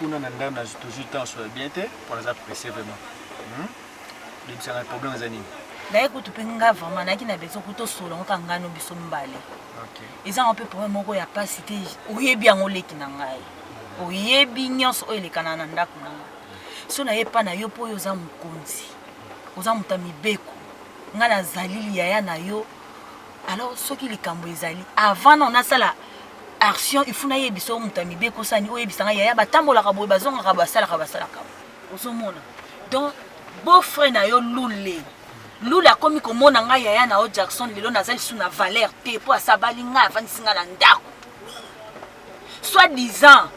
kuna na ndam na toujours temps soit bien te pour les apprécier vraiment. Les ça un problème za nini? Na écoute penga vraiment na ki na besoin kuto solo nganga no biso mbale. OK. Eza un peu problème moko ya pasité oyebi yango leki na ngai. Oyebi nyonso oyelekana na ndako na ngai. So na yepa na yo po yo za mukonzi. Oza mutamibeko. Nga na zalili yaya na yo. Alors soki likambo ezali avant on a ça la action il faut na yebiso mutamibeko sani oyebisanga yaya batambola ka boye bazonga ka basala ka. Osomona. Donc beau frère na yo lule. Lula komi komona nga yaya na o Jackson lelo nazali suna valeur te po asabali nga avansinga na ndako. Soit disant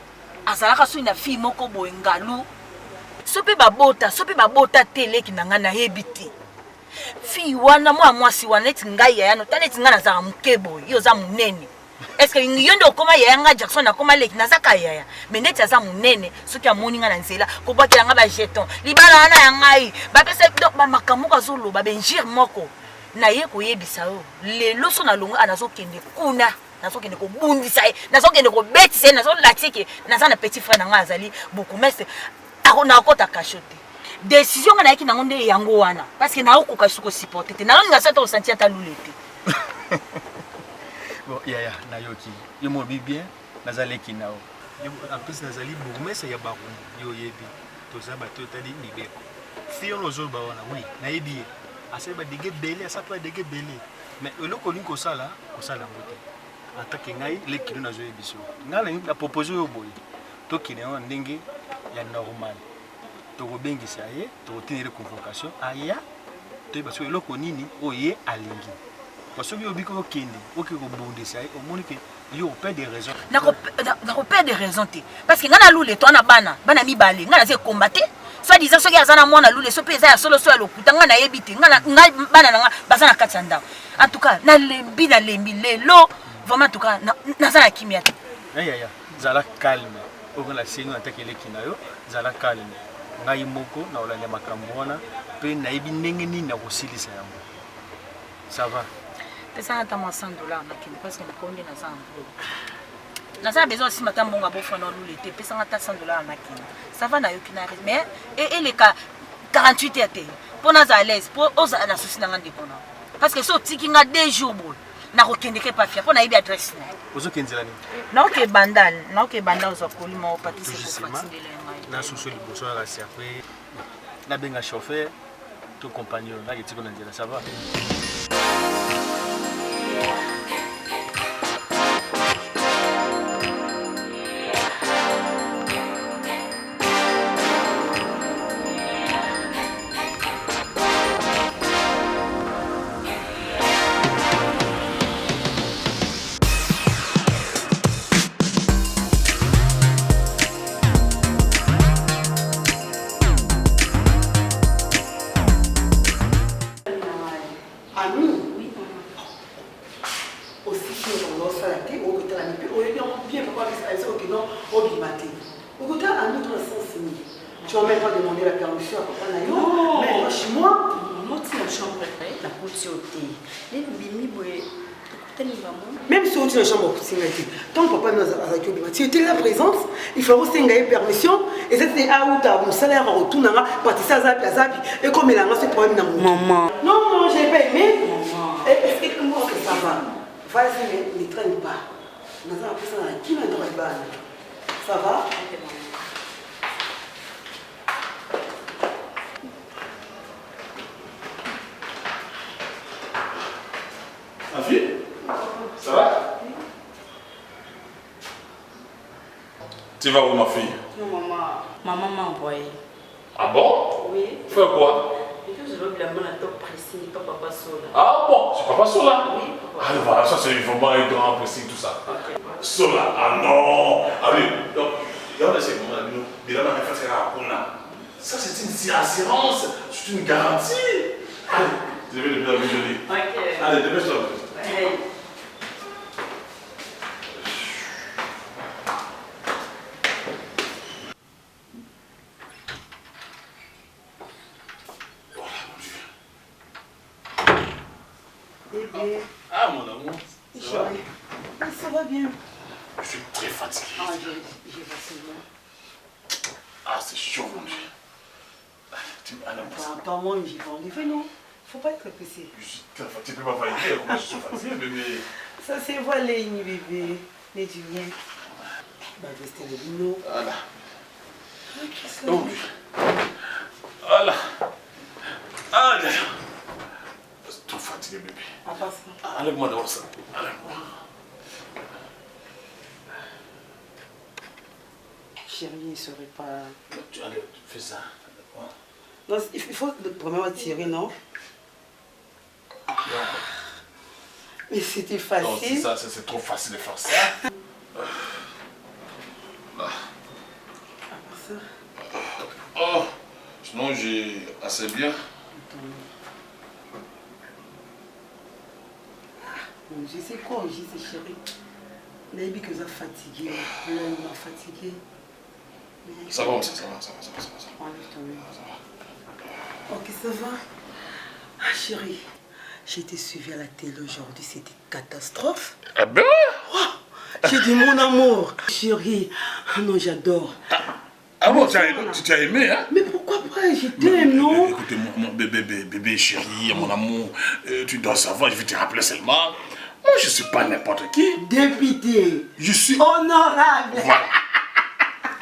azalaka su na fille moko boye ngalu. Sope babota tele ki nanga na hebiti. Fille wana mwasi wana eti ngai yaya no taneti nga nazaka mukebo yo za munene. Est-ce que yondo koma yaya nga Jackson na koma leki nazaka yaya mais neti aza munene soki amoni nga na nzela ko bakela nga ba jeton libala ana ya ngai ba pesa donc ba makamuka zolo ba benjir moko na ye ko yebisa yo lelo so na longa anazo kende kuna nazo kende ko bundisa nazo kende ko betisa nazo latike naza na petit frère nga azali beaucoup mais akona kota kachote décision nga na yaki nango nde yango wana parce que na okoka suko supporter te na nga sa to sentir ta lulete. Bon, yaya, nayoki. Yo mo bien, nazali kinao. Yo en plus nazali bourgmestre ya baru. Yo yebi. Toza bato tadi libeko. Fiyo lozo ba wana, oui, nayebi. Asa ba dege belé, asa pa dege belé. Mais eloko linko sala, ko sala ngote. Atake ngai le kilo nazo yebiso. Ngala na proposer yo boy. To kinao ndenge ya normal. To bengisa ye, to tenir convocation. Aya, to baso eloko nini oye alingi. Parce que vous avez dit que vous avez des raisons. Vous avez des raisons. Parce que vous avez des raisons. Vous avez des raisons. Combattre. Soit disant que vous avez des raisons. Soit solo soit le coup. Vous avez des raisons. En tout cas, vous avez des raisons. Vraiment, en tout cas, vous avez des raisons. Vous avez calme. Vous avez des raisons. Vous avez calme. Ngai moko na olanya makambo wana pe na yebi ndenge nini na kosilisa yango. Ça va. Ça a $100 parce que je connais ça. Besoin si matin bon abo fana lulete pe $100 ça va na yokina mais et les cas 48 heures pour na à l'aise pour oza na souci na ngandi kona parce que so tikinga 2 jours bon na kokendeke pa fia pour na yebi adresse ozo kenzela ni na ke bandal ozo kolima o patisi ko fatindele ngai na souci liboso la si après na benga chauffeur tout compagnon là qui tiko na ndela ça va. Tu vas même pas demander la permission à papa Nayo. Non. Mais moi, chez moi, la chambre la même si on dit la chambre, tant papa nous a tu étais là présente, il faut aussi une permission. Et c'était à où tu as mon salaire en retour, parti ça, et comme il a ce problème dans mon maman. Non, j'ai pas aimé. Explique-moi que ça va. Vas-y, ne traîne pas. Ça va? Ma fille? Ça va? Tu vas où, ma fille? Non, maman. Maman m'a envoyé. Ah bon? Oui. Faire quoi? Je veux bien me top pressing, pas papa Sola. Ah bon? C'est papa Sola? Oui, papa. Ah voilà, ça c'est vraiment un grand pressing, tout ça. Ok. Sola, ah non! Ah oui, donc, il y a ces moments nous, déjà, on a fait ça, c'est une assurance, c'est une garantie. Allez, je vais le bien joli. Ok. Allez, dépêche-toi. Ouais. Bébé. Ah mon amour. Ça va? Ça va bien. Je suis très fatigué. Ah, j'ai facilement. Ah, c'est chaud, mon Dieu. Pas moi, mais j'y vais enlever, non? Faut pas être pressé. Tu peux pas valider, comment je suis fatigué, bébé. Ça c'est voilé, bébé. Mais tu viens. Bah, restez le vino. Voilà. Oh. Voilà. Ah, je suis trop fatigué, bébé. À part ça. Enlève-moi d'abord ça. Enlève-moi. Chérie, il ne serait pas... Tu enlèves, fais ça. Non, il faut premièrement tirer, non? Mais c'était facile. Non, c'est ça, c'est trop facile de faire ça. Oh, sinon j'ai assez bien. Mon Dieu, c'est quoi, c'est chérie? On a dit que vous êtes fatigué. On est fatigué. Ça va, ça va. Enlève ton nez. Ok, ça va. Ah, chérie, j'ai été suivie à la télé aujourd'hui, c'était catastrophe. Ah ben Oh, j'ai dit mon amour. Chérie, ah non, j'adore. Ah bon, tu as aimé, hein? Mais pourquoi pas? Je t'aime, non? Écoutez, mon bébé chéri, mon amour, tu dois savoir, je vais te rappeler seulement. Moi, je ne suis pas n'importe qui. Député. Je suis honorable. Voilà.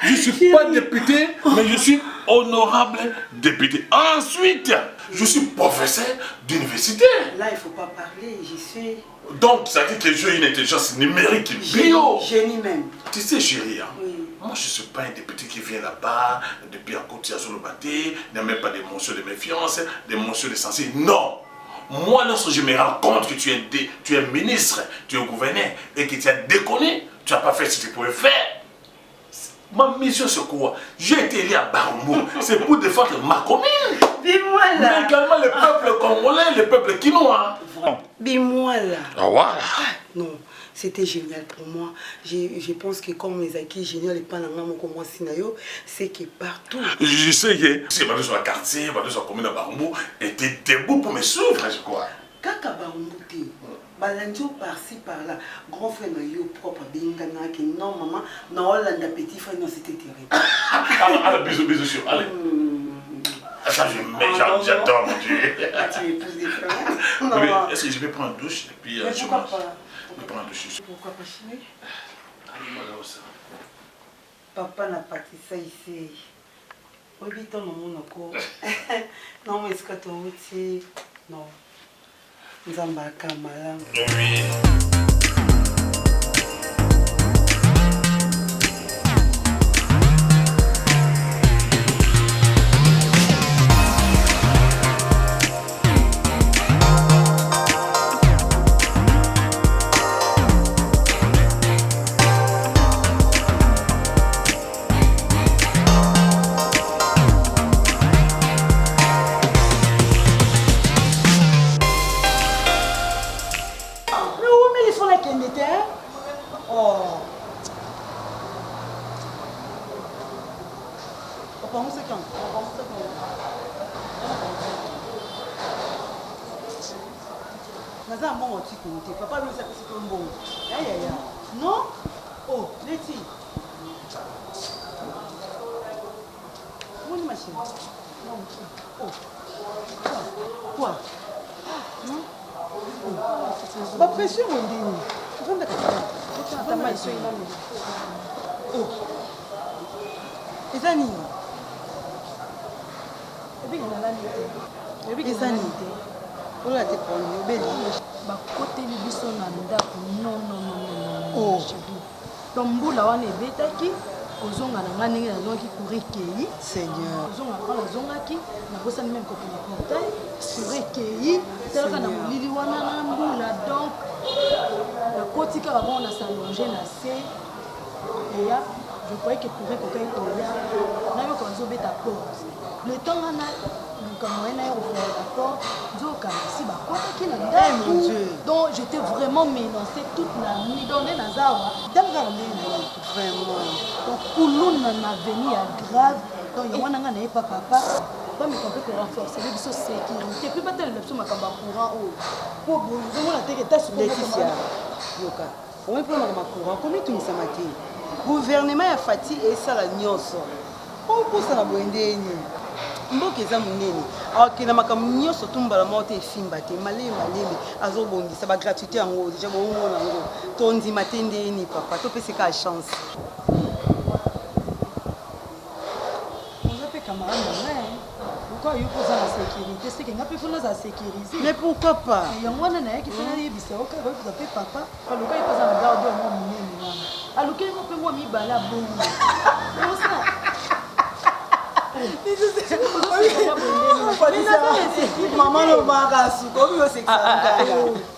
Je ne suis pas député, mais je suis honorable député. Ensuite, je suis professeur d'université. Là, il ne faut pas parler, je suis... Donc, ça dit que j'ai une intelligence numérique bio. Génie même. Tu sais, chérie, hein, oui. Moi, je ne suis pas un député qui vient là-bas, depuis à côté à Zolobaté, il n'y a même pas des mentions de méfiance, des mentions de censé. Non! Moi, lorsque je me rends compte que tu es ministre, tu es gouverneur, et que tu as déconné, tu n'as pas fait ce que tu pouvais faire. Ma mission, c'est quoi? J'ai été élu à Barumbo, c'est pour défendre ma commune. Dis-moi là. Mais également le peuple congolais, le peuple quinois. Dis-moi là. Ah, voilà. Non, c'était génial pour moi. Je pense que comme les acquis génial et pas dans mon comment sinayo, c'est que partout. Je sais que si les sur la quartier, les sur la commune à Barumbo étaient debout pour me suivre, je crois. Kaka Barumbo te. Balandio par-ci par-là. Grand frère Mayo propre Bingana qui non maman, non Hollande petit frère non c'était terrible. Alors bisous sur. Allez. Ça j'adore mon Dieu. Tu épouses des frères. Non. Est-ce que je vais prendre une douche et puis mais pourquoi pas? Je vais prendre une douche. Pourquoi pas chérie? Allez-moi là aussi. Papa n'a pas dit ça ici. Oui, ton nom encore. Non, mais est-ce que tu as non. Nzamba Kamala. Oui. Papa lui c'est un bon. Non? Oh, Letty. Où est ma chérie? Non. Oh. Quoi? Non? Oh. Pas pression, mon dieu. Je vais mettre oh. Et Zani? Et Zani? On l'a été pris. bakoteli biso na ndako non donc mbula wana ebetaki kozonga na nga ndenge nazongaki kurekei Seigneur kozonga mpa nazongaki nabosani meme kokende portail kurekei talaka na molili wana na mbula donc nakoti kaka bongo na salonge na se eya je croyais que pourrait kokai koya nayoka bazobeta porte le temps wana comme on a ouvert la porte, donc j'étais vraiment menacée toute la nuit. Donc Kouloun m'a venu à grave. Donc il y a un papa. Pas me compter pour renforcer les sécurité. Puis pas tellement de courant. Pour vous, la tête sur Laetitia. Yoka. On est pour le courant. Comment tu me samaki? Gouvernement a fatigué et ça la nyonso. okosa na boendeni mboka eza monene akena makambo nyonso tumbala moko te efimba te malemi azobongisa bagratuité yango deja boomona yango tondima te ndeni papa topeseka chance oza mpe camarade nanga pourquoi yo mpoza na sécurité seke nga mpe fona za sécurisé mais pourquoi pas yango wana nayaki mpe nayebisa okaka oyekoza mpe papa aluka ye mpoza na garde mwa monene wana aluka ye mpe mwa mibale abongo Maman no manga suko obi o sexa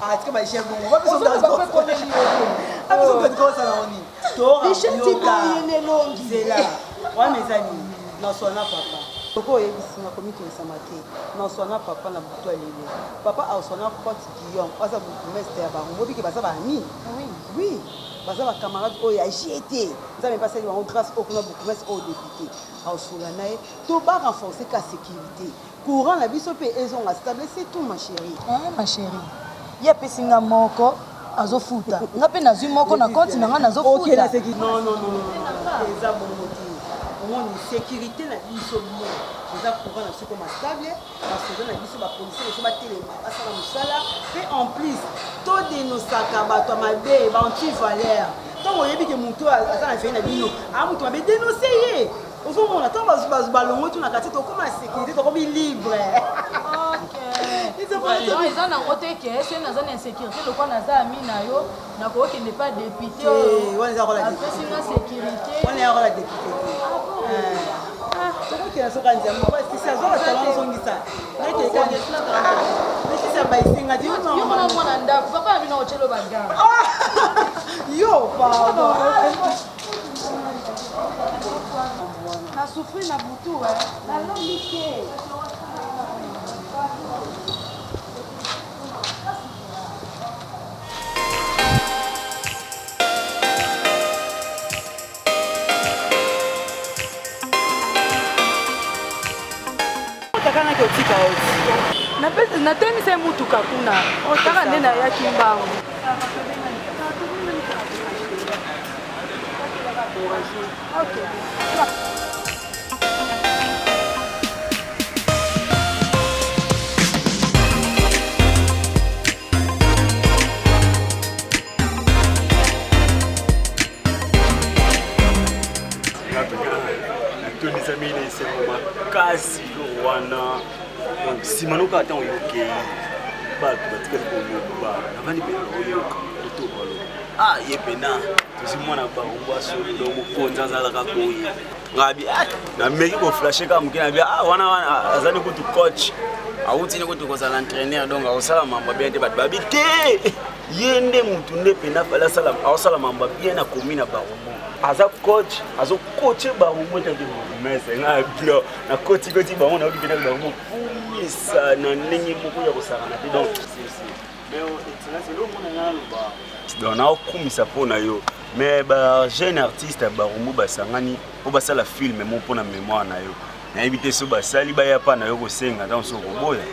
ah tika ba chef bongo ba peso das ko a peso que ko sana oni to ra yoka zela wa mezani na sona papa toko yebisinga komiki osamate na sona papa na buto lelo papa a sona porte Guillaume oza bourgmestre ya bango bobiki baza ba ami oui baza ba camarade oyo agité nza me passer bango grâce au kuna bourgmestre au député ausula naye to ba renforcer ka sécurité courant na biso pe ezonga stable c'est tout ma chérie ma chérie ya pesinga moko azofuta nga pe nazwi moko na compte nanga nazofuta non eza bongo te omoni sécurité na biso mo eza courant na biso koma stable basoda na biso bapolisier biso batelema basala mosala pe en plus todenosaka bato ya mabe baantivaleur ntango oyebi ke moto aza na fei na bino moto mabe denonse ye ozomona ntango balongo tu na kati tokoma sécurité tokomi libre eza nango te ke soki naza na insécurité lokwa naza ami na yo nakokende pa député apesinga sécurité wana yakola député tokokela soka nzambe kisi azwaka salon azongisa nekisa baisinga yo mona mwana ndako papa na bino ochelo bagama yo pardon nasufri na butu nalombi te natemisa mutuka kuna otaka nde nayaki mbango natonisa mine esengo makasi wana simanuka ata oyoke bato batikali koyoba navandi pena oyoka totobalo ye pena tozi mwana bango asolo mokonzi azalaka koyi ngabi nameki koflashe ka moke nabi wana azali kutu coach awutini kutu kozala entraîneur donc aosala mambo bien te bato babi te ye nde mutu nde pena aosala mambo bien na komi na bango aza coach azocoache bango tadi mese nga blo na koti bango na oki pena bango kumisa na ndenge moko ya kosakana te donc donc naokumisa mpona yo mais bajeune artiste ya barumbu basangani mpo basala filme mo mpona mémoire na yo nayebi te so basali baya mpa na yo kosenga ntango so koboya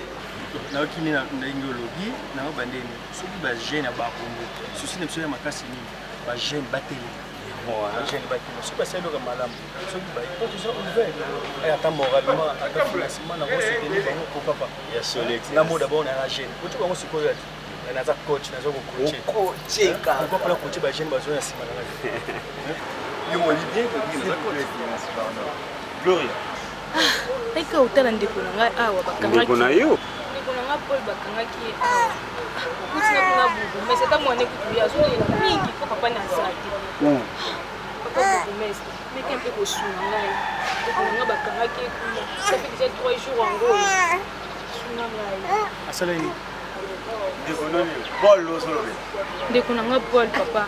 naokimi na ndenge olobi nango bandeni soki bajeune ya barumbu susi na biso ya makasi nini bajeune batelema jeune batelema soki basali loka malamu soki baza ouvert ata moralement ata financement nango soutenir bango po papa ya soleti nga mo d'abord na jeune oti bango sikoyo ati naza coach naza kocoacheka okopala coache bajeune bazoya nsima na nga yo moli bien Gloria eka otala ndeko na ngai awa bakangaki ndeko na yo ndeko na ngai Paul bakangaki ye awa okutina kuna bourgmestre ata mwana kutu ye azolela mingi mpo papa na aza te papa bourgmestre meke mpe kosunga ngai ndeko na ngai bakangaki ye kuna safe déjà 3 jours yango sunga ngai asalani ndeko na ngai Paul papa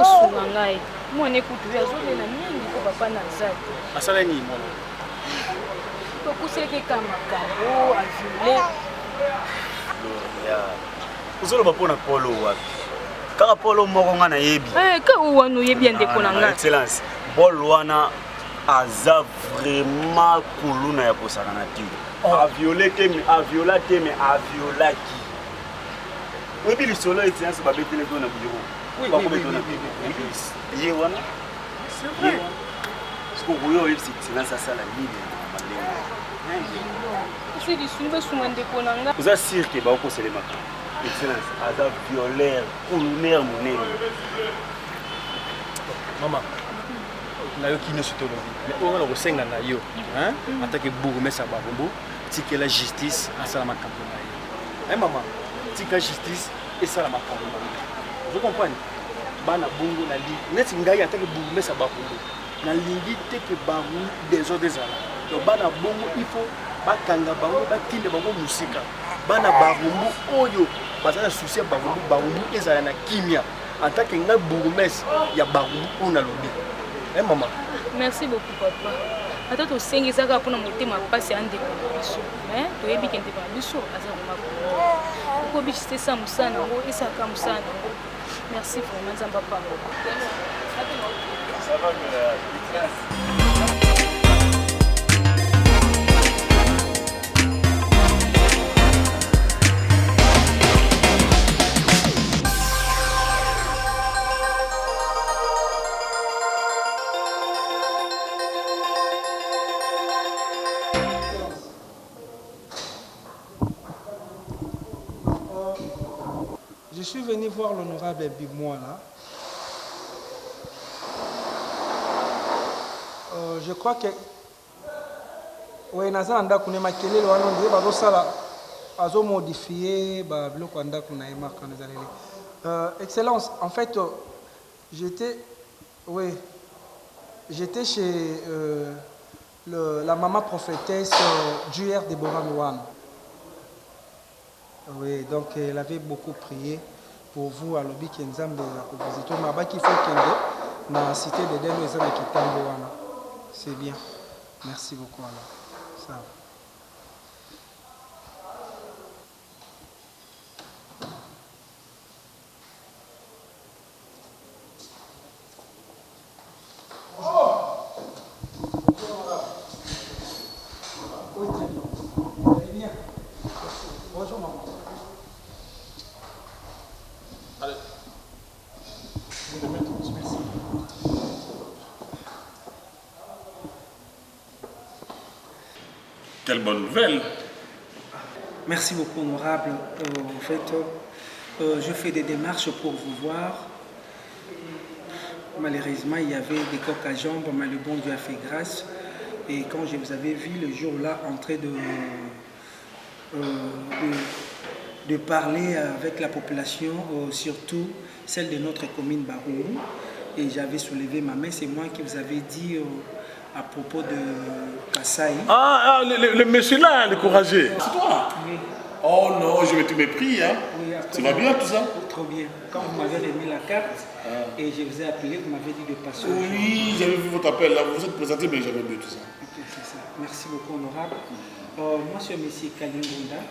osunga ngai mwana kutu ye azolela mingi mpo papa na aza te asalani mwana tokuseleki ka makambo aviole ozoloba mpona polo wapi kaka polo moko nga nayebi ka wana oyebi ya ndeko na ngai excellence pol wana aza vraiment kuluna ya kosakana te aviola te me aviolaki oyebi lisolo etianso babetele to na biro ye wana Parce que vous avez c'est dans ça la ligne. C'est du sous besoin de konanga. Vous assure que ba ko c'est les makas. Excellence, ada violeur, colonel monene. Maman, na yo kino sutolo. Mais on va le senga na yo, hein? En tant que bourgmestre Barumbu, tika la justice à sala makambo na yo. Hein maman, tika justice et sala makambo na yo. Vous comprenez? Bana bongo na li. Neti ngai en tant que bourgmestre Barumbu. Na lingi te que baru des autres des ala. Donc bana bongo il faut bakanga bango batinde bango musika. Bana Barumbu oyo bazana souci Barumbu Barumbu ezala na kimia. En tant que nga bourgmestre ya Barumbu on a lobby. Eh maman. Merci beaucoup papa. Ata to sengi saka pona motema pasi ande ko biso. To yebi kente ba biso aza ko mako. Ko biso ça musana ngo isaka musana. Merci vraiment Nzamba papa. Ça va Je suis venu voir l'honorable Bimois là. Je crois que oui, naza anda kuna makelele wana ndio bazo sala azo modifier ba biloko anda kuna ema kana zalele. Excellence, en fait j'étais chez la maman prophétesse Juer Deborah Mouane. Oui, donc elle avait beaucoup prié pour vous à l'Obi Kenzambe à visiter. Mais à qu'il faut Kende, dans la cité de Deno et Zana Kitambo. C'est bien. Merci beaucoup. Alors. Ça va. Bonjour maman. Allez. Merci. Quelle bonne nouvelle. Merci beaucoup, honorable. En fait, je fais des démarches pour vous voir. Malheureusement, il y avait des coques à jambes, mais le bon Dieu a fait grâce. Et quand je vous avais vu le jour-là en train de parler avec la population, surtout celle de notre commune Barumbu, et j'avais soulevé ma main, c'est moi qui vous avais dit à propos de Kassai. Ah, le monsieur là, le courageux. C'est toi? Oui. Oh non, je vais te mépris, hein. Oui, Ça va bien tout ça? Trop bien. Quand vous m'avez remis la carte et je vous ai appelé, vous m'avez dit de passer. Oui, j'avais vu votre appel là, vous vous êtes présenté, mais j'avais vu tout ça. Ok, c'est ça. Merci beaucoup, honorable. Moi, c'est M. Kalingunda.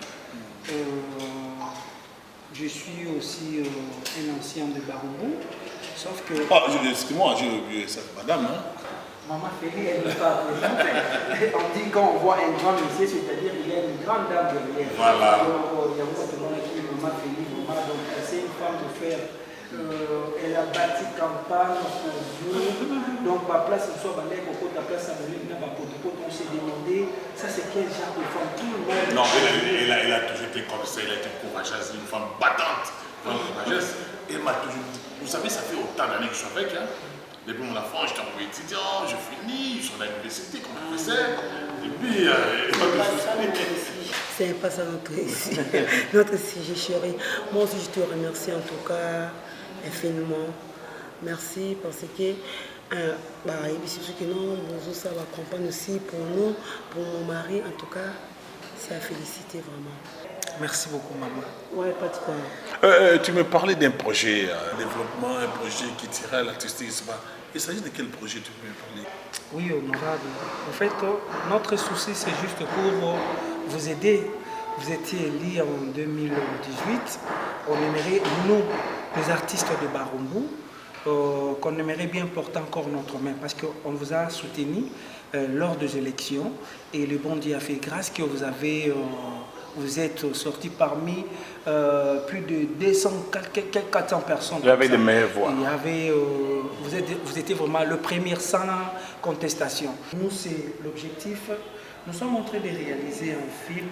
Je suis aussi un ancien de Barumbu, sauf que... Ah, excusez-moi, j'ai oublié cette madame, hein. Maman Félix, elle n'est pas présente. On dit quand on voit un grand monsieur, c'est-à-dire qu'il y a une grande dame derrière. Voilà. Donc, il y a Maman Félix, donc c'est une femme de fer. Elle a bâti campagne pour vous. Donc, ma place, il soit balai, ta place à venir, on s'est demandé, ça c'est quel genre de femme? Tout le monde. Non, elle a toujours été comme ça, elle a été courageuse, une femme battante, une femme courageuse. Elle m'a toujours dit, vous savez, ça fait autant d'années que je suis avec, hein. Depuis mon enfant, j'étais encore étudiant, je finis, je suis à l'université comme professeur. Et puis, elle m'a toujours dit. C'est pas ça notre sujet chéri. Moi aussi je te remercie en tout cas infiniment. Merci parce que ça va comprendre aussi pour nous, pour mon mari en tout cas, c'est à féliciter vraiment. Merci beaucoup, maman. Ouais, pas de quoi. Tu me parlais d'un projet développement, un projet qui tirait à l'artistique, il s'agit de quel projet tu peux me parler? Oui, honorable. En fait, notre souci, c'est juste pour vous aider. Vous étiez élu en 2018. On aimerait, nous, les artistes de Barumbu, qu'on aimerait bien porter encore notre main parce qu'on vous a soutenu lors des élections et le bon Dieu a fait grâce que vous avez vous êtes sortis parmi plus de 400 personnes. Il y avait des meilleures voix. Il y avait, vous étiez vraiment le premier sans contestation. Nous, c'est l'objectif. Nous sommes en train de réaliser un film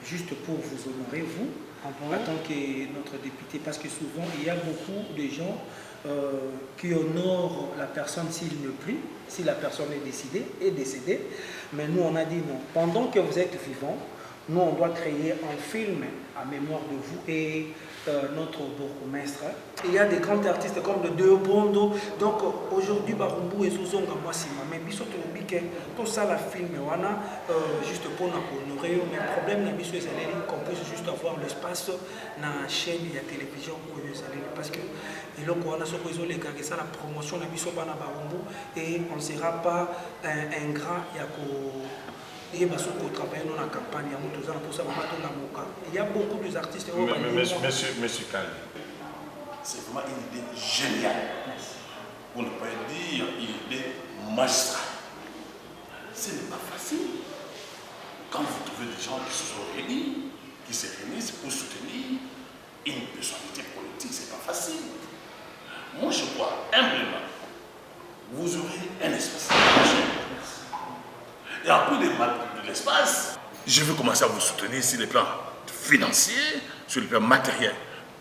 juste pour vous honorer, vous, en tant que notre député, parce que souvent, il y a beaucoup de gens qui honorent la personne s'il ne plus, si la personne est décédée. Mais nous, on a dit non. Pendant que vous êtes vivant, nous, on doit créer un film à mémoire de vous et notre bourgmestre. Il y a des grands artistes comme le Deux Bondo. Donc aujourd'hui, Barumbu et Zuzonga, moi, c'est ma mère. Biso Tobike, tout ça, la film, wana, juste pour nous honorer. Mais le problème, c'est qu'on puisse juste avoir l'espace dans la chaîne et la télévision où ils allaient. Parce que on a ça la promotion de Biso Bana Barumbu et on ne sera pas ingrat. Il y a beaucoup d'artistes. Monsieur Kali, c'est vraiment une idée géniale. Pour ne pas dire une idée magistrale. Ce n'est pas facile. Quand vous trouvez des gens qui se sont réunis, qui se réunissent pour soutenir une personnalité politique, ce n'est pas facile. Moi, je crois humblement, vous aurez un espace. Et en plus de l'espace, je vais commencer à vous soutenir sur le plan financier, sur le plan matériel.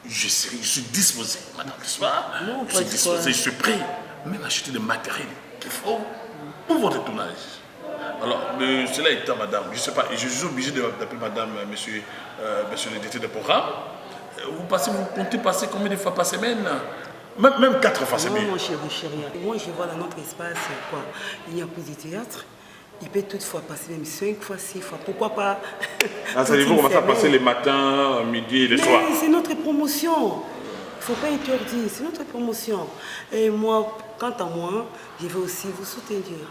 Je suis disposé, madame, n'est-ce pas? Je suis disposé, je suis prêt même à acheter le matériel qu'il faut pour votre tournage. Alors, cela étant, madame, je ne sais pas, je suis obligé d'appeler madame, monsieur le directeur de programme. Vous comptez passer combien de fois par semaine? Même 4 fois semaine. Non, mon chéri. Moi, je vois dans notre espace, quoi. Il n'y a plus de théâtre. Il peut toutefois passer même 5 fois, 6 fois. Pourquoi pas? Ça veut dire qu'on va passer les matins, midi et le soir. C'est notre promotion. Il ne faut pas interdire. C'est notre promotion. Et moi, quant à moi, je vais aussi vous soutenir.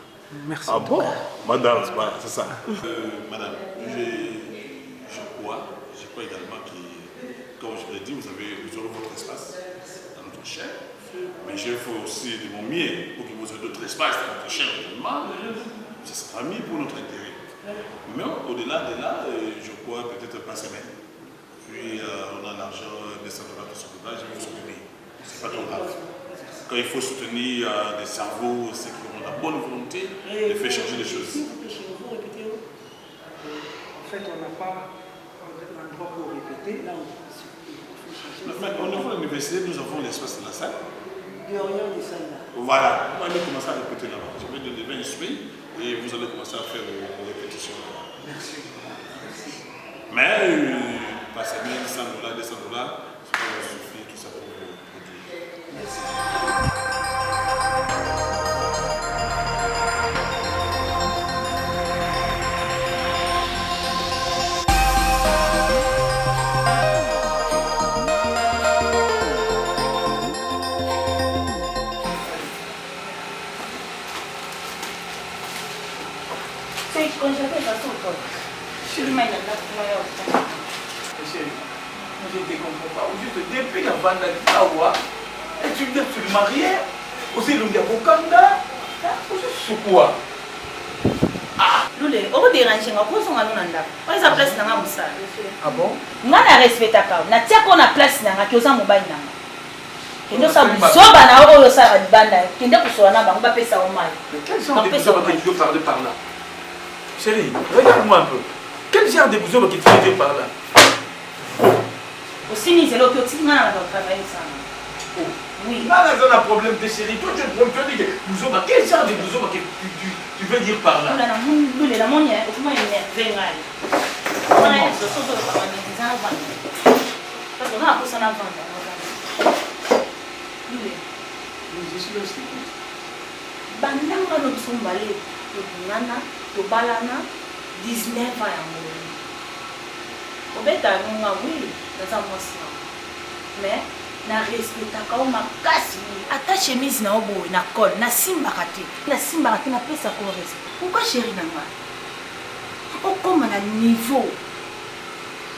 Merci. Ah bon? Madame, c'est ça. Madame, je crois également que, comme je l'ai dit, vous aurez votre espace dans notre chaîne. Mais je fais aussi de mon mieux pour que vous ayez d'autres espaces dans notre chaîne également. Ce sera mis pour notre intérêt. Mais au-delà de là, je crois peut-être par semaine. Puis on a l'argent des centres de sauvetage, je vais vous soutenir. C'est pas trop grave. Quand il faut soutenir des cerveaux, ceux qui ont la bonne volonté de faire changer les choses. En fait, on n'a pas l'endroit pour répéter. Là, Au niveau de l'université, nous avons l'espace de la salle. Voilà. Voilà, on va commencer à répéter là-bas. Je vais donner 20 esprits et vous allez commencer à faire vos répétitions là-bas. Merci. Mais passer bien 100 $, 200 $, ça va suffire tout ça pour vous produire. Merci. Je ne te comprends pas. Juste depuis la bande à Kawa, et tu me dis que tu le mariais, aussi le Ndiabokanda, c'est quoi? Lule, on dérange nga ko songa nunda. Pas sa place na musala. Ah bon? Nga na respecta ka. Na tia ko na place na nga kyoza mobile na. Kendo sa zoba na oyo sa banda. Kende kusola na bango ba pesa o mal. Quel genre de boussoba que tu veux parler par là? Chérie, regarde-moi un peu. Quel genre de boussoba que tu veux dire par là? Aussi ni zelo que tu ngana na travailler ça. Oui. Là, on a un problème de chérie. Toi, tu dis que boussoba. Quel genre de boussoba que tu veux dire par là? Lule la monia, au moins il est vénal. On a ce soso par la maison avant. Parce qu'on a pour ça na vendre. Lule. Je suis aussi. Bandanga no tsumbale. Ngana, to balana 19 ans ya molo. Obeta nunga oui, dans un mois. Mais na respecta ka makasi ata chemise na obo na col na simba kati na pesa ko respect. Pourquoi chérie na nga? O comme na niveau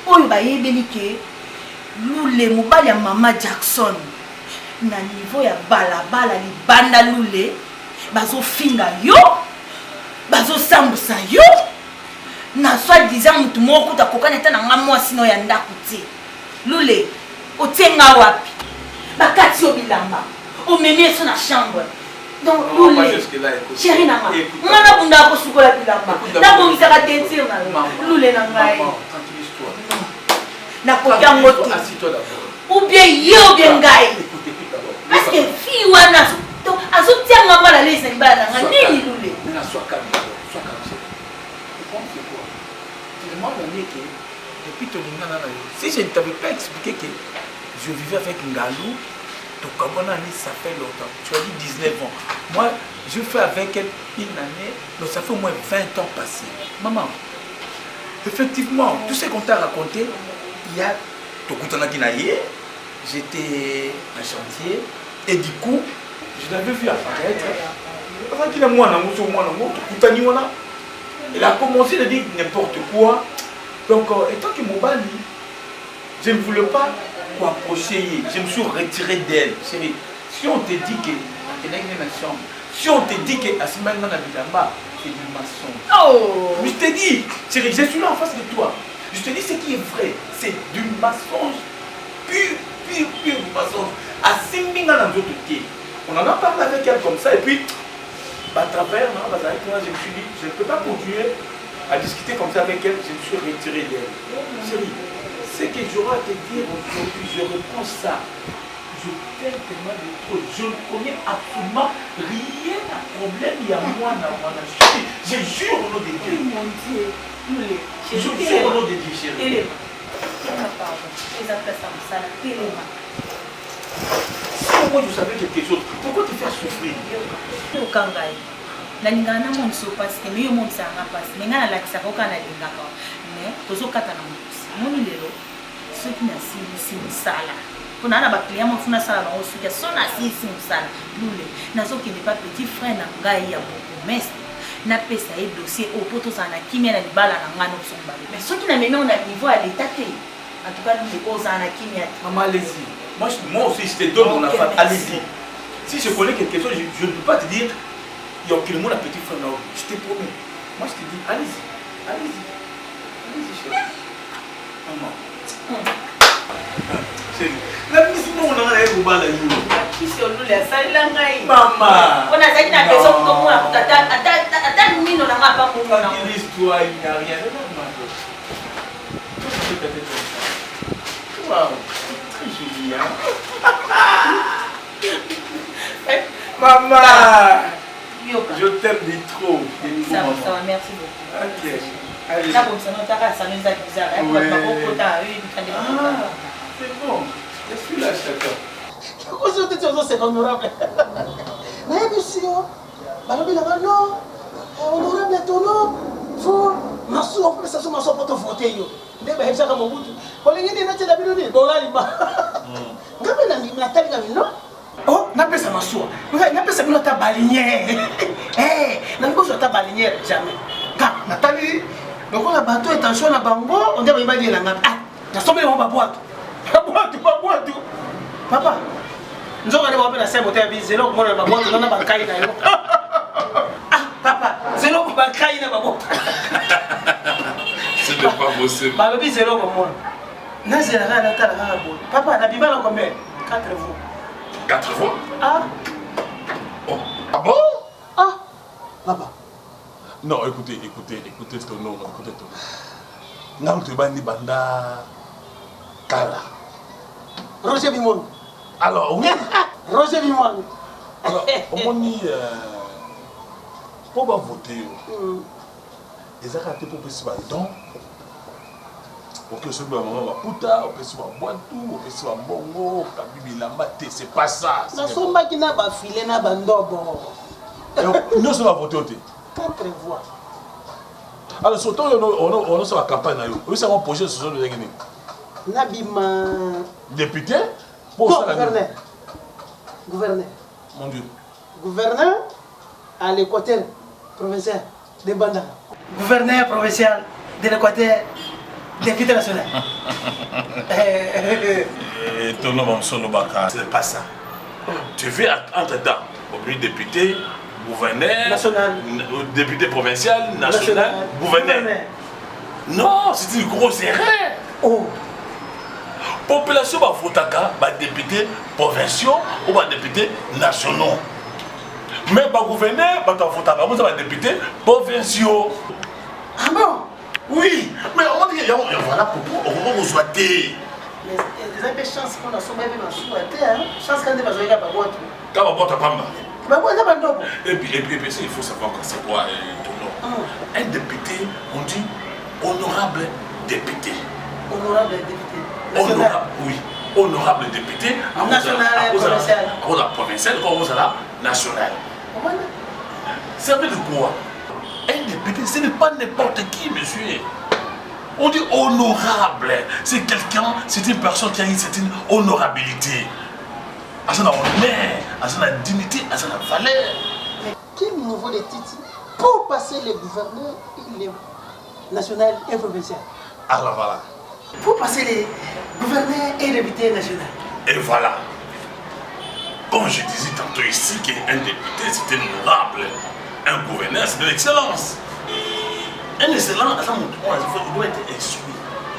oyo ba yebeli ke Lule mobali ya Mama Jackson na niveau ya balabala libanda Lule bazo finga yo bazo sambusa yo na soi-disant mutu moko kuta kokana ata na nga mwasi no ya ndako te lule otie nga wapi bakati yo bilamba omemi eso na chambre donc lule chéri na nga nga nabunda kosukola bilamba nabongisaka tentire na yo lule na ngai nakoki yango te ou bien ye ou bien ngai parce que fille wana azotianga mala lesa libala na nga nini lule depuis ton si je ne t'avais pas expliqué que je vivais avec Ngalou, ça fait longtemps. Tu as dit 19 ans. Moi, je fais avec elle une année, donc ça fait au moins 20 ans passés. Maman, effectivement, tout ce qu'on t'a raconté, il y a Tokutana Kinaye, j'étais en chantier, et du coup, je l'avais vu apparaître. Il a commencé à dire n'importe quoi. Donc, étant que Mobali, je ne voulais pas m'approcher, je me suis retiré d'elle. Chérie, si on te dit que si on te dit que Asimane Nabidamba, c'est du mensonge. Oh! Mais je te dis, chérie, je suis là en face de toi. Je te dis ce qui est vrai, c'est du mensonge. Pur mensonge. Asimane Nabidamba, on en a parlé avec elle comme ça, et puis, à travers, je me suis dit, je ne peux pas continuer à discuter comme ça avec elle, je me suis retiré d'elle. Chérie, ce que j'aurai à te dire aujourd'hui, je reprends ça. Je t'aime tellement de trop. Je ne connais absolument rien à problème. Il y a moi, je jure au nom de Dieu. Mon Dieu, je jure au nom de Dieu, chérie. Si moi je savais quelque chose, pourquoi te faire souffrir? nalingana na monso parce que yo monso anga passe mais ngana lakisa ko kana lingaka mais tozokata na monso moni lelo soki na si sala kuna na ba client mo funa sala ba osuka so na si sala lule nazokende pa petit frère na ngai ya bourgmestre na pesa e dossier au poto sana kimia na libala na ngano sombala mais soki na mena on a niveau à l'état te en tout cas nous cause na kimia maman allez-y moi aussi je te donne mon affaire allez-y si je connais quelque chose je ne peux pas te dire il y a aucun monde à petit frère là je te promets moi je te dis allez-y chérie maman chérie la mission on a la ébobala qui se lule asala ngai maman on a zaki na besoin de moi ata nino na nga pa mungo na l'histoire il n'y a rien waouh très joli hein maman je t'aime de trop. Ça va, merci beaucoup. Ok. Allez. Là, comme ça, nous t'as ça nous a bizarre. C'est bon. Je suis là, chacun. Pourquoi je te dis c'est honorable? Mais monsieur, non, honorable tonneau, faut massou en plus ça se massou pour te voter yo. Ndeba hepsa kama mutu. Kolingini na tela biloni, bolali ba. Ngabe na natali ngami no? Oh, napesa masua. Napesa bino ta balinière. Napesa ta balinière jamais. Ka, Nathalie, donc on a bateau attention na bango, on dit ba dire nga. Ah, na sombe on ba boîte. Ba boîte. Papa. Nzoka ne ba pena sembo te bi zelo ko na ba boîte na ba kai na yo. Ah, papa, zelo ko ba kai na ba boîte. C'est pas possible. Ba bi zelo ko mo. Na zela na ta na bo. Papa, na bibala combien? 4 fois. 4 fois? Ah. Oh. Ah bon? Ah. Papa. Non, écoutez Tono. Non, tu vas banda Kala. Roger Bimon. Alors, oui. Roger Bimon. Alors, on dit pour voter. Les arrêtés pour passer donc. Ok, ce que maman va puta, on peut se voir boitou, on peut se voir bongo, kabibi lambate, c'est pas ça. Na somba qui n'a pas filé na bandobo. Nous sommes à voter. 4 voix. Alors, surtout, on a sur la campagne. Oui, c'est un projet de ce genre de Guinée. Nabima. Député pour ça. Gouverneur. Mon Dieu. Gouverneur à l'Équateur provincial de Banda. Gouverneur provincial de l'Équateur. Député national. Ton nom, c'est pas ça. Tu fais entre-temps, au député, gouverneur, national, député provincial, national, gouverneur. Non, c'est une grosse erreur. Oh. Population va voter députés provinciaux ou députés nationaux. Mais le gouverneur va voter députés provinciaux. Ah bon? Oui, mais on dit que voilà pourquoi on va souhaiter. Mais il y a des chances qu'on a sauvé ma souhaité, hein? Chance quand on va jouer à Babote. Quand on va voter Pamba. Et puis, il faut savoir que c'est quoi ton nom. Un député, on dit honorable député. Honorable député. Honorable, oui. Honorable député. National et provincial. On a provincial, on a national. Ça veut dire quoi? Un député, ce n'est pas n'importe qui, monsieur. On dit honorable. C'est quelqu'un, c'est une personne qui a une certaine honorabilité. À son honneur, à sa dignité, à sa valeur. Mais quel niveau de titre pour passer les gouverneurs et les nationaux et provinciaux? Alors voilà. Pour passer les gouverneurs et les députés nationaux. Et voilà. Comme je disais tantôt ici, qu'un député c'est honorable. Un gouverneur c'est de l'excellence. Un excellent, il doit être instruit.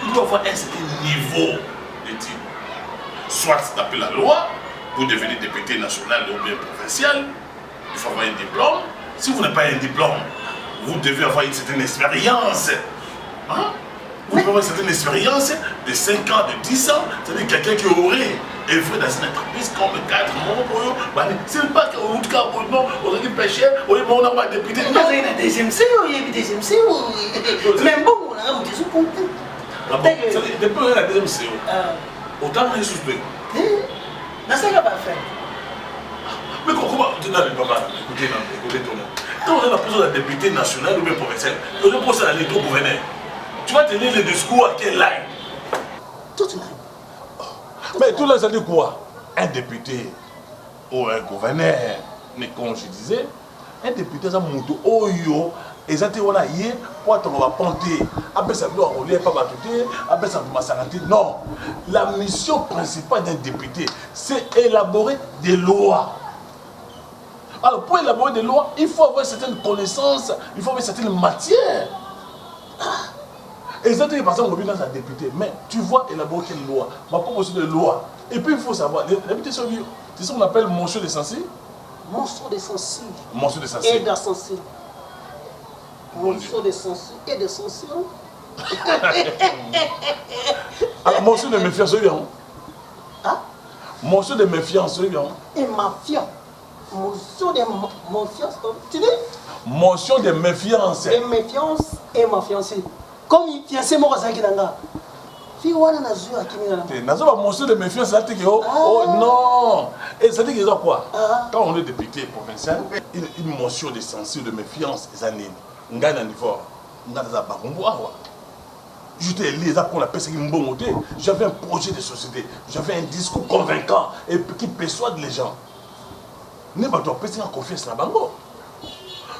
Il doit avoir un certain niveau de titre. Soit taper la loi pour devenir député national ou bien provincial, il faut avoir un diplôme. Si vous n'avez pas un diplôme, vous devez avoir une certaine expérience. Hein? Vous devez avoir une certaine expérience de 5 ans, de 10 ans, c'est-à-dire quelqu'un qui aurait œuvré dans une entreprise comme cadre, c'est pas qu'au bout de cas, on a dit péché, on a député. Non, il y a des MC, même bon, on a des sous-comptés. Depuis qu'on a la deuxième CO, autant on est suspect. Dans ce cas, pas faire. Mais comment tu n'as pas écoutez ton nom. Quand on a la position de député national ou bien provincial, on est pour ça aller au gouverneur. Tu vas tenir le discours à quelle ligne? Toute ligne. Mais tout là, ça dit quoi? Un député ou un gouverneur. Mais comme je disais, un député, ça monte au yo. Et ça te voilà hier pour attendre va ponter. Après ça doit rouler pas battuter. Après ça doit s'arrêter. Non. La mission principale d'un député, c'est élaborer des lois. Alors pour élaborer des lois, il faut avoir certaines connaissances, il faut avoir certaines matières. Et ça te dit par exemple, on dans un député, mais tu vois élaborer quelle loi? Ma proposition de loi. Et puis il faut savoir, les députés sont venus, c'est ce qu'on appelle mention d'essentiel. Mention d'essentiel. Mention d'essentiel. Et d'essentiel. Mention d'essentiel et d'essentiel. Alors, mention de méfiance, c'est bien. Hein? Mention de méfiance, c'est bien. Et méfiance. Mention de méfiance, tu dis? Mention de méfiance. Et méfiance et ma fiancée. Comme il fiancé moi à Zakiranga. Fille wana na zua kimina. Nazo ba mention de méfiance là oh non. Et ça dit qu'ils ont quoi? Quand on est député provincial, une mention de censure de méfiance ça n'est ngana niveau. Ngana ba ngombo awa. Je t'ai lu ça pour la personne qui me monter. J'avais un projet de société, j'avais un discours convaincant et qui persuade les gens. Ne pas toi personne en confiance na bango.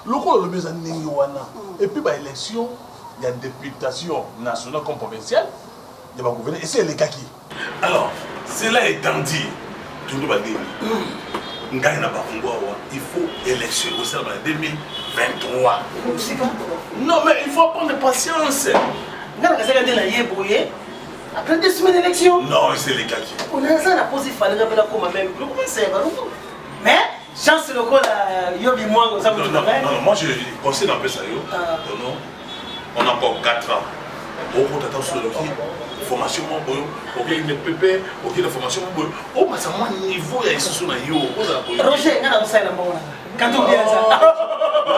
Loko le besoin ningi wana. Et puis ba élection, il y a députation nationale comme provinciale. Il y a gouverner et c'est les kaki. Alors, cela étant dit, tout le monde il faut élection au sein de 2023. Non, mais il faut prendre patience. Après 2 semaines d'élection. Non, c'est les kaki. On a ça, la pause, il fallait même même. Mais, chance le coup, yobi moi, ça me non, moi je conseille un peu ça. On a encore 4 ans. On compte attention sur le formation, ok, le PP, ok, la formation, oh, mais c'est mon niveau, il y a ici sur la yo. Roger, quand on vient ça.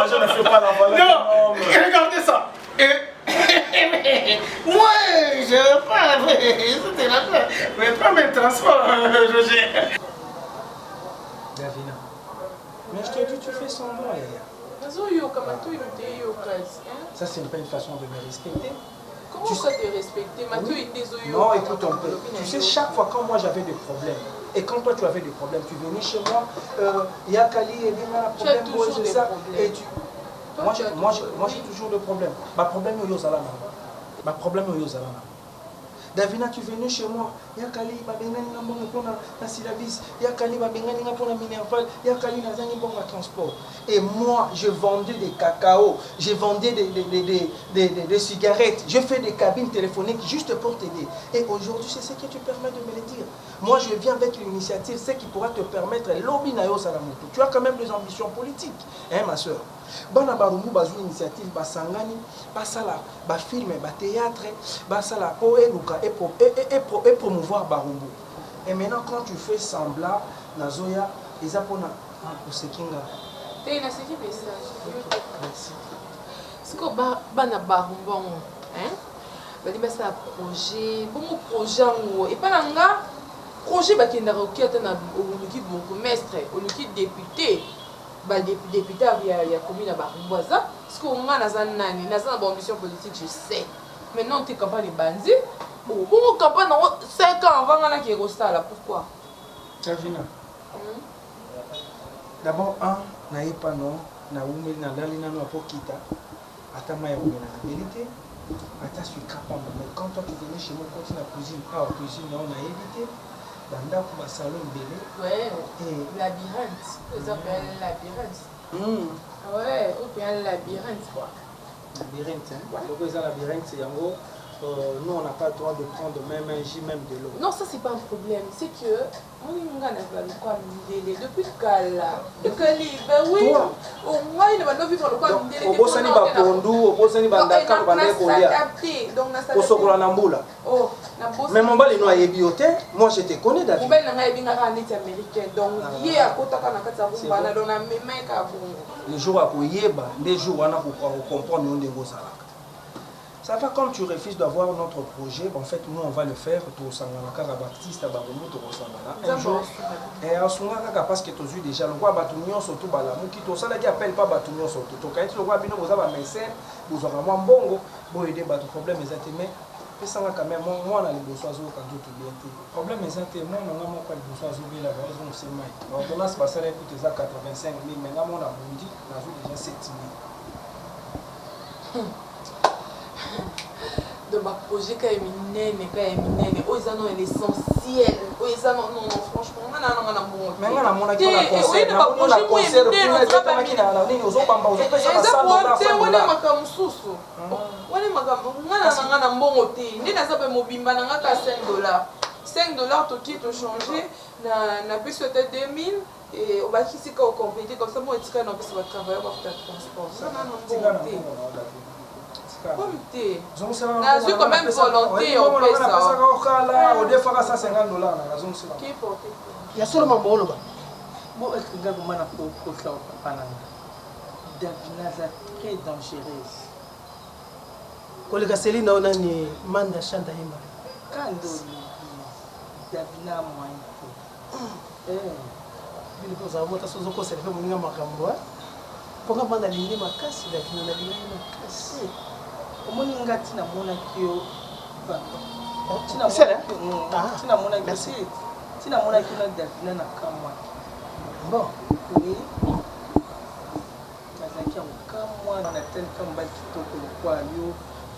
Je ne fais pas la valeur. Non, regardez ça. Moi, je ne veux pas. C'était la fin. Mais pas mes transports, Roger. Davina. Mais je te dis, tu fais semblant, Yaya. Ça, c'est pas une façon de me respecter. Comment ça te respecter? Non, écoute un peu. Tu sais, chaque fois quand moi j'avais des problèmes, et quand toi tu avais des problèmes, tu venais chez moi, il y a Kali, il y a un problème, toujours ça, problèmes. et tu... Moi j'ai toujours des problèmes. Ma problème est aux Alana. Ma problème est aux Alana. Davina, tu es venu chez moi. Yakali, babengani ngambongo pour la syllabis. Yakali, babengani ngambongo pour la minerval. Yakali, nazani bon à transport. Et moi, je vendais des cacao, je vendais des cigarettes, je fais des cabines téléphoniques juste pour t'aider. Et aujourd'hui, c'est ce que tu permets de me le dire. Moi, je viens avec l'initiative, ce qui pourra te permettre, l'obinayo salamoto. Tu as quand même des ambitions politiques, hein, ma soeur. Bana barumbu bazu initiative basangani basala ba film ba théâtre basala po eluka et promouvoir barumbu. Et maintenant quand tu fais semblant nazoya ezapona kusekinga. T'es na seki message. Merci. Ce que bana barumbu hein? Badi basa projet, bon projet et pas nanga projet bakenda rokiata na oluki bourgmestre, oluki député. Député il y a commune à Barumboisa, parce qu'on a une ambition politique, je sais. Maintenant, tu es campagne de bandits. Bon, campagne 5 ans avant qu'il y ait ça là, pourquoi? D'abord, na pas non, na oumeli na dalina no apokita, atama ya oumeli na vérité, ata suis capable. Mais quand toi tu venais chez moi, quand tu na cuisine, cuisine, on a évité. Dans le salon belé. Ouais, labyrinthe. Ils appellent labyrinthe. Ouais, ou bien labyrinthe quoi. Labyrinthe, hein? Donc ils ont labyrinthe, c'est en gros, nous on n'a pas le droit de prendre même un J, même de l'eau. Non, ça c'est pas un problème. C'est que depuis Kala, oui, au moins il va vivre le quoi Mindele. Au Bosani Bapondu, au Bosani Bandaka, au Bandaka Kolia. Au Sokola Namboula. Oh, mais mon bal est noyé bioté, moi je te connais David. Mon bal est bien américain, donc hier à Kotaka Nakata, dans la même les jours à Koyeba, les jours où on a comprendre où on est. Ça va comme tu refuses d'avoir notre projet, en fait nous on va le faire pour Sanganaka Baptiste Baboumou to Sangana. Un jour et en ce moment parce que tu as déjà le roi Batumio surtout balamu qui to ça qui appelle pas Batumio surtout. To quand le roi bino vous avez médecin, vous aurez moins bongo, bon aider ba problème exactement. Et ça va quand même moi on a les besoins quand tout bien. Problème exactement on a moi pas les besoins bien là raison c'est mai. Donc on a ce passé écoute ça 85 000 maintenant on a bondi on a déjà 7 000. De ma projet quand même oh ils en ont l'essentiel oh ils en ont non franchement on a bon mais on a mon accord la concert on a concert pour les autres makina na nini ozopamba ozope ça basala on est makamususu on est makamu na mbongo te ndi na sape mobimba na ngaka $5 toki to changer na peso te 2000 et on va quitter quand compléter comme ça moi etika na peso va travailler va faire transport ça na mbongo te comité. J'ai quand même volonté au PSA. Il y a seulement bon là. Bon, est-ce que vous m'avez pour ça au papa Davina est très dangereuse. Collègue Céline, on a une manda chanta hima. Quand Davina moins. Il faut savoir que ce que c'est fait mon makambo. Pourquoi manda lindi makasi Davina na lindi makasi. Omoni ngati na mona kio tina mona merci tina mona kio na Davina na kamwa bon oui nazaki ya kamwa na tel kamba kitoko lokwa yo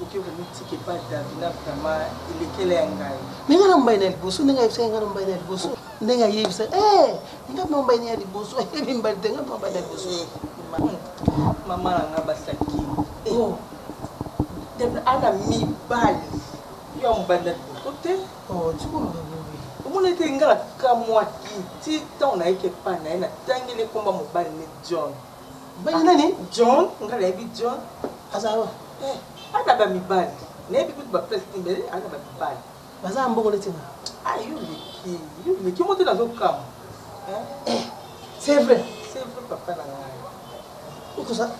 oke vomitike pa Davina vraiment ilekele ya ngai ninga mbaye na liboso ninga yebisa nga mbaye na liboso ninga yebisa ninga mbaye na liboso ebi mbaye tenga mbaye na liboso mama na basaki ana mibali yo mbanda kote omona ete ngala kamwaki ti ntango nayeke pa na ye natangeli komba mobali ne John nani John ngala yebi John azawa ana bamibali nayebi kutu baplace timbele ana bamibali baza mbongo netinga yo leki mo te nazokama c'est vrai papa na ngai okosa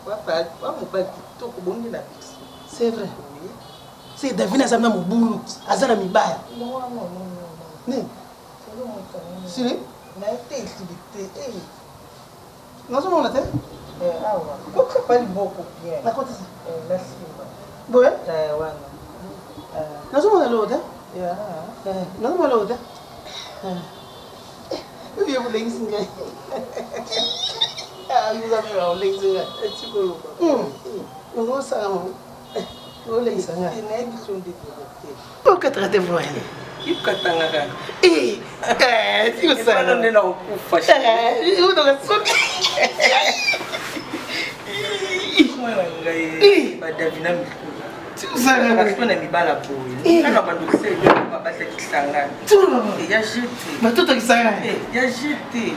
mobali kitoko bongi na biso c'est vrai c'est Davina azana mobulu azana mibaya nini siri na ete utilité nazomona te awa kokapa liboko bien nakotisa nasimba boye wana nazomona loo te nazomona loo te uye bolengisi ngai uzamela olengisi ngai etikoloba ozosala okatraite voile ikatangaka sikosala nde na okufa unoka soki mwana ngai badavina mikolo na mibala boye kana bandokisa ejo batakisanga ya jete batotokisanga ya jete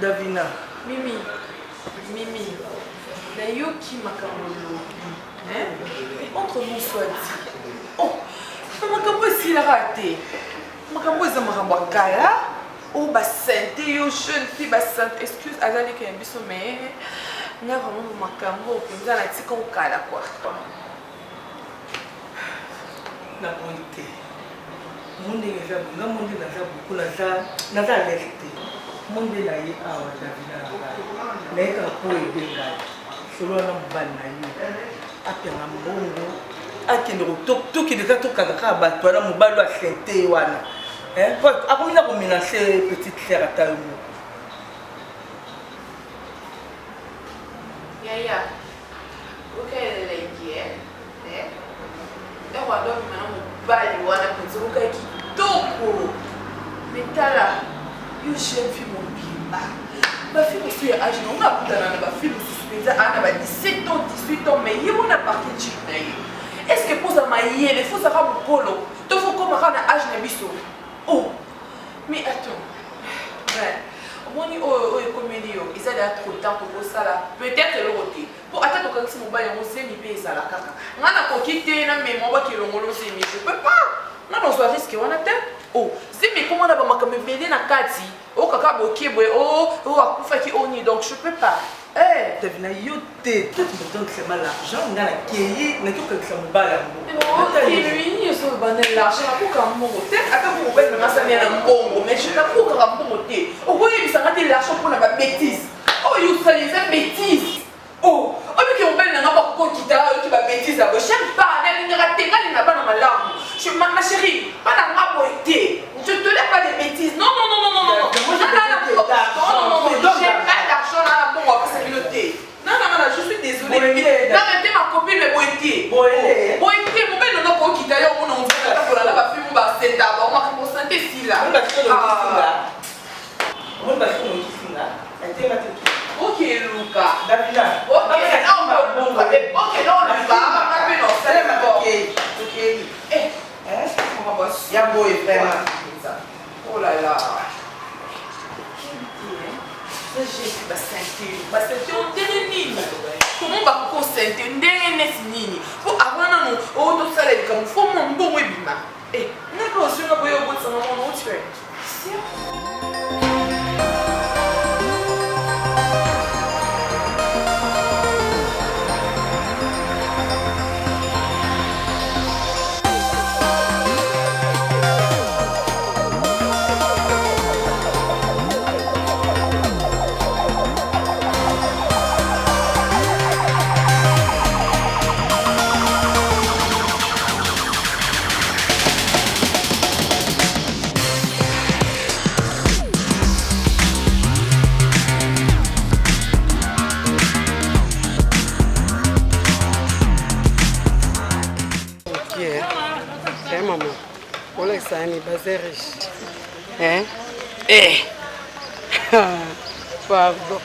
Davina. Mimi. Nayoki makambo. Hein? Entre nous soit dit. Oh, makambo si la raté. Makambo za makambo kala. Oh ba santé yo jeune fille ba santé. Excuse azali que biso mais nya vraiment makambo penza na tika okala quoi. Na bonité. Monde neza nga monde naza beaucoup naza alerté. Monde na ye awa Davina na ye kapo ebenga solo na mobali na ye apenga mbongo akende tokende ka tokanga kaka bato wana mobali asente wana akomi na koménage petite sœur ata yo Yaya, ukaeleleki ndio wadoni mana mobali wana kuzuka kitoko metala yo jeune fille mobimba ma fille aussi à âge on a kutana na ba fille suspendée ana ba 17 ans 18 ans mais yo na parti chine est-ce que posa mayele faut ça va mokolo to faut comme kana âge na biso oh mais attends ouais moni o ekomeli yo ezali ya trop temps pour ça là peut-être le côté pour attendre quand c'est mobile on sait mi pesa la kaka ngana ko kité na mémoire ba kilongolo c'est mi je peux pas non on soit risque on a tête oh si mais comment on a pas makambe bele na kati o kaka bokibwe o akufa ki oni donc je peux pas Davina yo te toi tu me donnes seulement l'argent ngana keye na kyoka kisa mobala et lui ni so banel l'argent pour comme mon côté aka pour ben na masami na mbongo mais je pas pour comme mon côté o ko yebisa ngate l'argent pour na ba bêtise oh you say les bêtises oh mais que on ben na ba ko kita ki ba bêtise à gauche pas na ni ratenga na ba na malamu ma chérie pas na ma beauté je te laisse pas des bêtises non je suis désolée. Arrêtez ma copine, mais boïtier. Boïtier, mon bel nom pour quitter là, on va pour la fille, on va s'aider d'abord, on va consentir si là. Ok, Luca. Davina. Ok, non, Luca. C'est d'accord. Ok. On va voir. Y'a beau et vraiment. Oh là là. Basente ondenge nini comment bakokosente ndenge neti nini po avant nano oyo tosala likambo fo mwa mbongo ebima ngaka ozinga boyo obotisanga mwana otue Sani bazerish pardon.